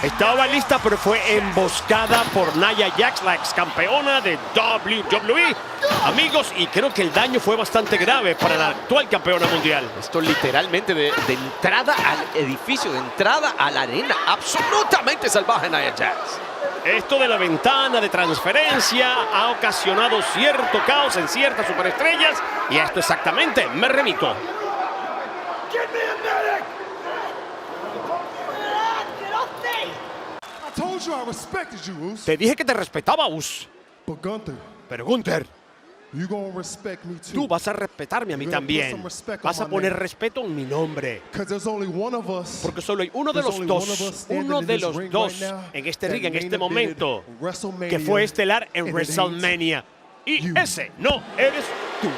Estaba lista, pero fue emboscada por Nia Jax, la ex campeona de WWE. Amigos, y creo que el daño fue bastante grave para la actual campeona mundial. Esto literalmente de entrada al edificio, de entrada a la arena. Absolutamente salvaje Nia Jax. Esto de la ventana de transferencia ha ocasionado cierto caos en ciertas superestrellas. Y a esto exactamente me remito. Te dije que te respetaba, Us. Pero Gunther, tú vas a respetarme a mí también. Vas a poner respeto en mi nombre. Porque solo hay uno de los dos en este ring, en este momento, que fue estelar en WrestleMania. Y ese no eres tú.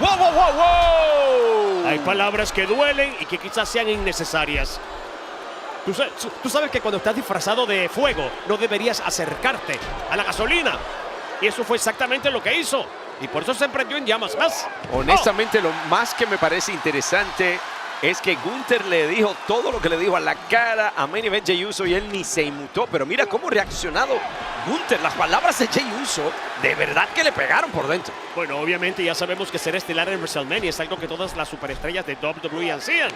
¡Wow, wow, wow, wow! Hay palabras que duelen y que quizás sean innecesarias. Tú sabes que cuando estás disfrazado de fuego no deberías acercarte a la gasolina. Y eso fue exactamente lo que hizo. Y por eso se prendió en llamas más. Honestamente, lo más que me parece interesante es que Gunther le dijo todo lo que le dijo a la cara a Main Event Jey Uso y él ni se inmutó. Pero mira cómo ha reaccionado Gunther. Las palabras de Jey Uso de verdad que le pegaron por dentro. Bueno, obviamente ya sabemos que ser estelar en WrestleMania es algo que todas las superestrellas de WWE ansían.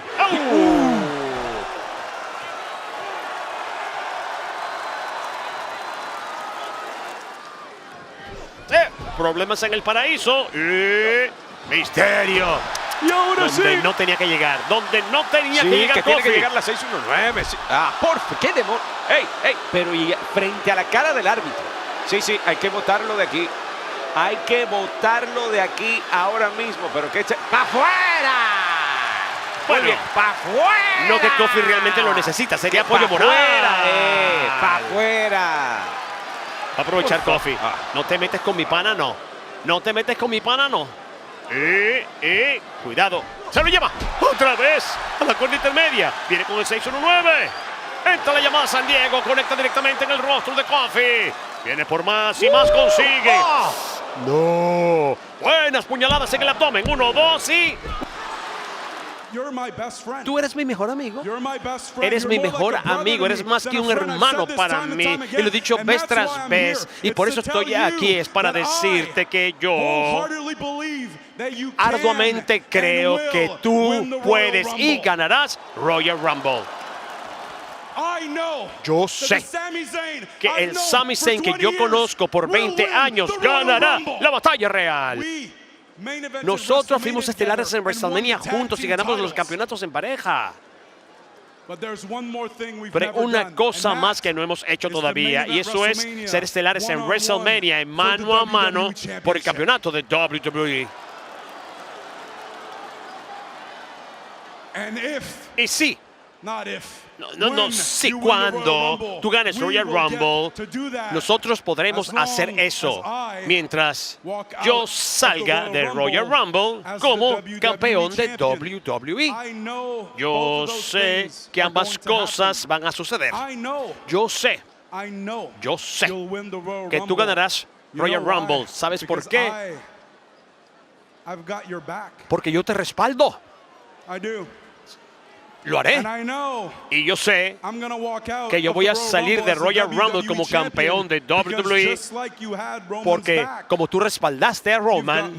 Problemas en el paraíso y Misterio. Y ahora donde no tenía que llegar, donde no tenía que llegar. Que tiene que llegar la 619. Sí. Por qué demonios. ¡Ey! Pero y frente a la cara del árbitro. Sí, hay que botarlo de aquí. Hay que botarlo de aquí ahora mismo. Pero que eche. ¡Pa' afuera! Bueno, ¡pa' afuera! No que Kofi realmente lo necesita, sería apoyo moral. ¡Pa' afuera! Va a aprovechar Kofi. No te metes con mi pana, no. No te metes con mi pana, no. Cuidado. Se lo lleva. Otra vez a la cuerda intermedia. Viene con el 619. Entra la llamada San Diego. Conecta directamente en el rostro de Kofi. Viene por más y más consigue. No. Buenas puñaladas en el abdomen. 1, 2 y... Tú eres mi mejor amigo. Eres mi mejor amigo. Eres más que un hermano para mí. Y lo he dicho vez tras vez. Y por eso estoy aquí. Es para decirte que yo arduamente creo que tú puedes y ganarás Royal Rumble. Yo sé que el Sami Zayn que yo conozco por 20 años ganará la batalla real. Nosotros fuimos estelares en WrestleMania juntos y ganamos los campeonatos en pareja. Pero hay una cosa más que no hemos hecho todavía, y eso es ser estelares en WrestleMania en mano a mano por el campeonato de WWE. Y sí, sí, cuando tú ganes Royal Rumble, nosotros podremos hacer eso mientras yo salga de Royal Rumble como campeón de WWE. Yo sé que ambas cosas van a suceder. Yo sé que tú ganarás Royal Rumble. ¿Sabes por qué? Porque yo te respaldo. Lo haré. Y yo sé que yo voy a salir de Royal Rumble como campeón de WWE porque como tú respaldaste a Roman,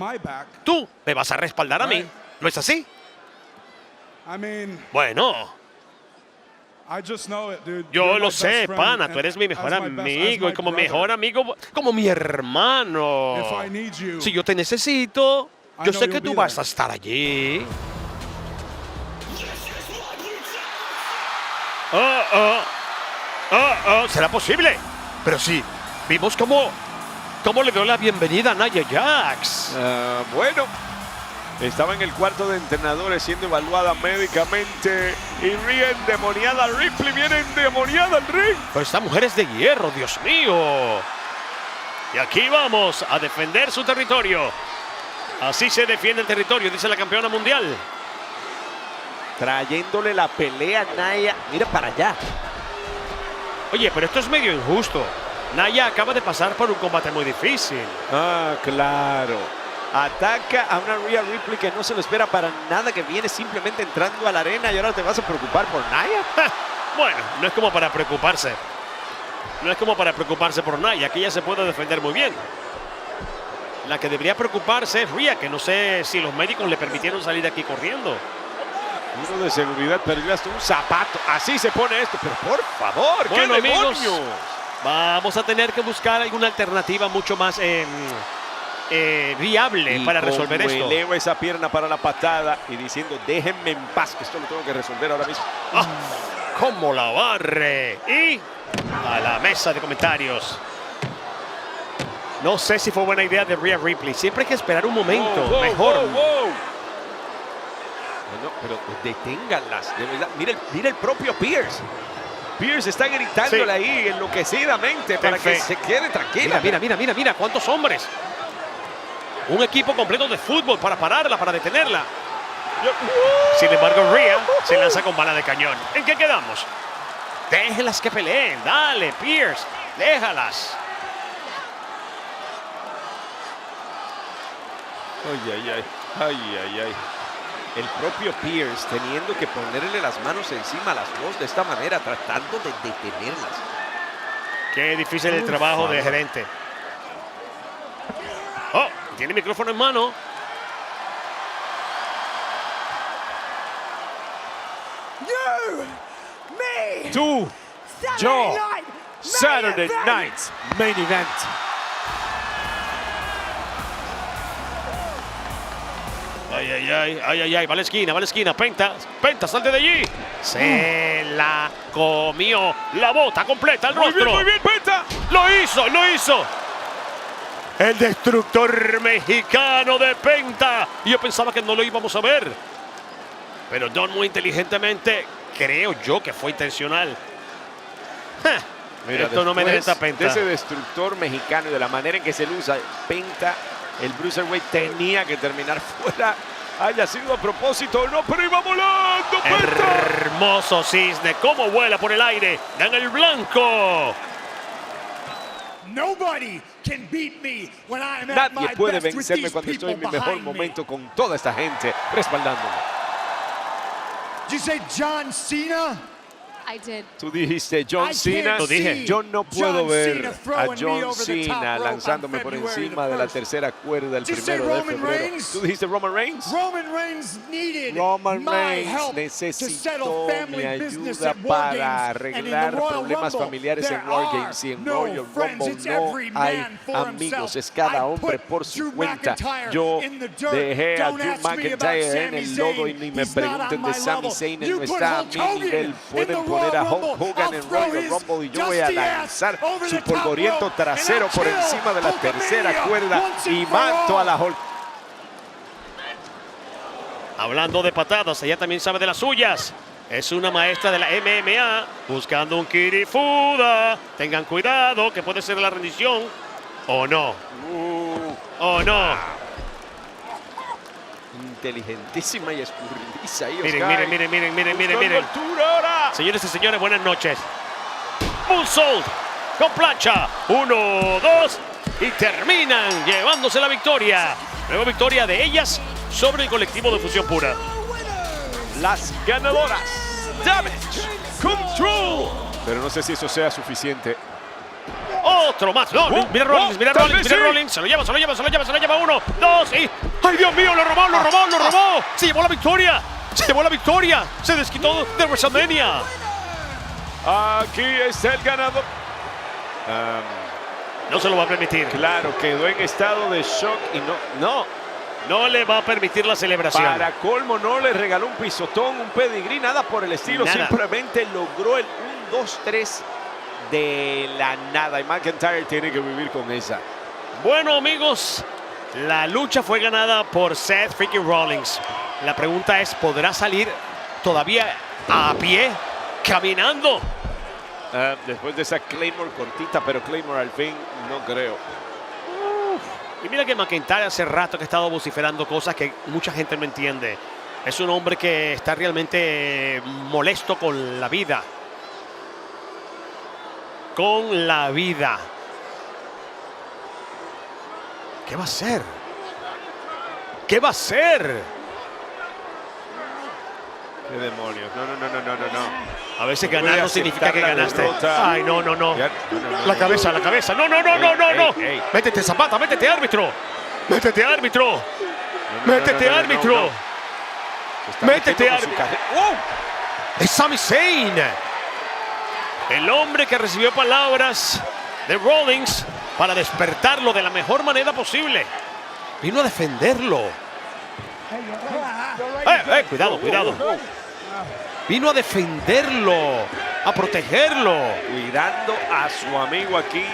tú me vas a respaldar a mí. ¿No es así? Bueno, yo lo sé, pana. Tú eres mi mejor amigo y como mejor amigo, como mi hermano. Si yo te necesito, yo sé que tú vas a estar allí. ¿Será posible? Pero sí, vimos cómo le dio la bienvenida a Nia Jax. Bueno, estaba en el cuarto de entrenadores siendo evaluada médicamente y Rhea endemoniada. Ripley viene endemoniada al ring. Pero esta mujer es de hierro, Dios mío. Y aquí vamos a defender su territorio. Así se defiende el territorio, dice la campeona mundial. Trayéndole la pelea a Nia. Mira para allá. Oye, pero esto es medio injusto. Nia acaba de pasar por un combate muy difícil. Claro. Ataca a una Rhea Ripley que no se lo espera para nada, que viene simplemente entrando a la arena y ahora te vas a preocupar por Nia. Bueno, no es como para preocuparse. No es como para preocuparse por Nia, que ella se puede defender muy bien. La que debería preocuparse es Rhea, que no sé si los médicos le permitieron salir de aquí corriendo. Uno de seguridad perdió hasta un zapato. Así se pone esto, pero por favor, bueno, ¿qué amigos, demonios? Vamos a tener que buscar alguna alternativa mucho más viable para resolver esto. Eleva esa pierna para la patada y diciendo, déjenme en paz, que esto lo tengo que resolver ahora mismo. ¡Ah! ¡Cómo la barre! Y a la mesa de comentarios. No sé si fue buena idea de Rhea Ripley. Siempre hay que esperar un momento. Mejor. No, pero deténganlas, de verdad. Mira el propio Pierce. Pierce está gritándole ahí enloquecidamente para que se quede tranquila. Mira, cuántos hombres. Un equipo completo de fútbol para pararla, para detenerla. Sin embargo, Rhea se lanza con bala de cañón. ¿En qué quedamos? Déjenlas que peleen. Dale, Pierce. Déjalas. Ay. El propio Pierce teniendo que ponerle las manos encima a las dos de esta manera, tratando de detenerlas. Qué difícil el trabajo de gerente. Oh, tiene el micrófono en mano. Tú, yo, Saturday Night Main Event. Ay, va a la esquina, Penta, salte de allí. Se la comió, la bota completa al rostro. Muy bien, Penta. Lo hizo. El destructor mexicano de Penta. Yo pensaba que no lo íbamos a ver. Pero Don muy inteligentemente, creo yo que fue intencional. Mira, esto no me deja Penta. De ese destructor mexicano y de la manera en que se lo usa, Penta, el Bruiserweight tenía que terminar fuera. Haya sido a propósito o no, pero iba volando, Penta. Hermoso cisne, cómo vuela por el aire. Gana el blanco. Nadie puede vencerme cuando estoy en mi mejor momento con toda esta gente respaldándome. Did you say John Cena? I did. Tú dijiste John Cena. Lo dije. Yo no puedo ver a John Cena lanzándome por encima de la tercera cuerda el 1 de febrero. Tú dijiste Roman Reigns. Roman Reigns necesitó mi ayuda para arreglar problemas familiares en War Games y en Royal Rumble. No hay amigos, es cada hombre por su cuenta. Yo dejé a Drew McIntyre en el lodo y ni me pregunten de Sami Zayn, no está a mi nivel. Pueden poner a Hulk Hogan en Royal Rumble y yo voy a lanzar su polvoriento trasero por encima de la tercera cuerda y mato a la Hulk. Hablando de patadas, ella también sabe de las suyas. Es una maestra de la MMA buscando un Kirifuda. Tengan cuidado que puede ser la rendición o no. O no. Inteligentísima y escurridiza. Miren. Señores y señores, buenas noches. Moonsault con plancha. 1, 2 y terminan llevándose la victoria. Nueva victoria de ellas sobre el colectivo de Fusión Pura. Las ganadoras. Damage Control. Pero no sé si eso sea suficiente. Otro más. No, mira Rollins. Se lo lleva. 1, 2 y... ¡Ay, Dios mío! ¡Lo robó! ¡Se llevó la victoria! ¡Se desquitó de WrestleMania! Aquí está el ganador. No se lo va a permitir. Claro, quedó en estado de shock y no le va a permitir la celebración. Para colmo, no le regaló un pisotón, un pedigrí, nada por el estilo. Nada. Simplemente logró el 1, 2, 3 de la nada. Y McIntyre tiene que vivir con esa. Bueno, amigos, la lucha fue ganada por Seth freaking Rollins. La pregunta es, ¿podrá salir todavía a pie, caminando? Después de esa Claymore cortita, pero Claymore al fin, no creo. Y mira que McIntyre hace rato que ha estado vociferando cosas que mucha gente no entiende. Es un hombre que está realmente molesto con la vida. Con la vida. ¿Qué va a hacer? ¿Qué va a hacer? ¡Qué demonios! No. A veces ganar no significa que ganaste. Ay, no. La cabeza. No. Métete, Zapata, métete, árbitro. Métete, árbitro. Métete, árbitro. Es Sami Zayn. El hombre que recibió palabras de Rollins para despertarlo de la mejor manera posible. Vino a defenderlo. Cuidado. Vino a defenderlo, a protegerlo. Cuidando a su amigo aquí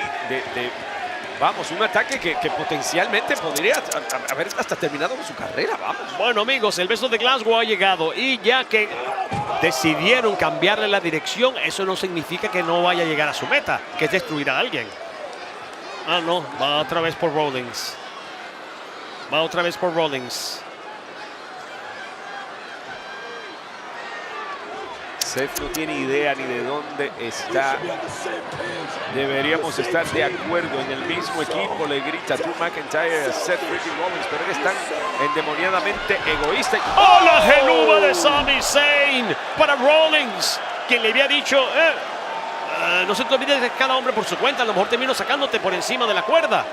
vamos, un ataque que potencialmente podría haber hasta terminado con su carrera, vamos. Bueno, amigos, el beso de Glasgow ha llegado y ya que decidieron cambiarle la dirección, eso no significa que no vaya a llegar a su meta, que es destruir a alguien. Ah, no, va otra vez por Rollins. Seth no tiene idea ni de dónde está. Deberíamos estar de acuerdo en el mismo equipo, le grita Drew McIntyre a Seth freaking Rollins, pero él está endemoniadamente egoísta. ¡Oh, la genuba de Sami Zayn para Rollins! Quien le había dicho, no se te olvides de cada hombre por su cuenta, a lo mejor termino sacándote por encima de la cuerda.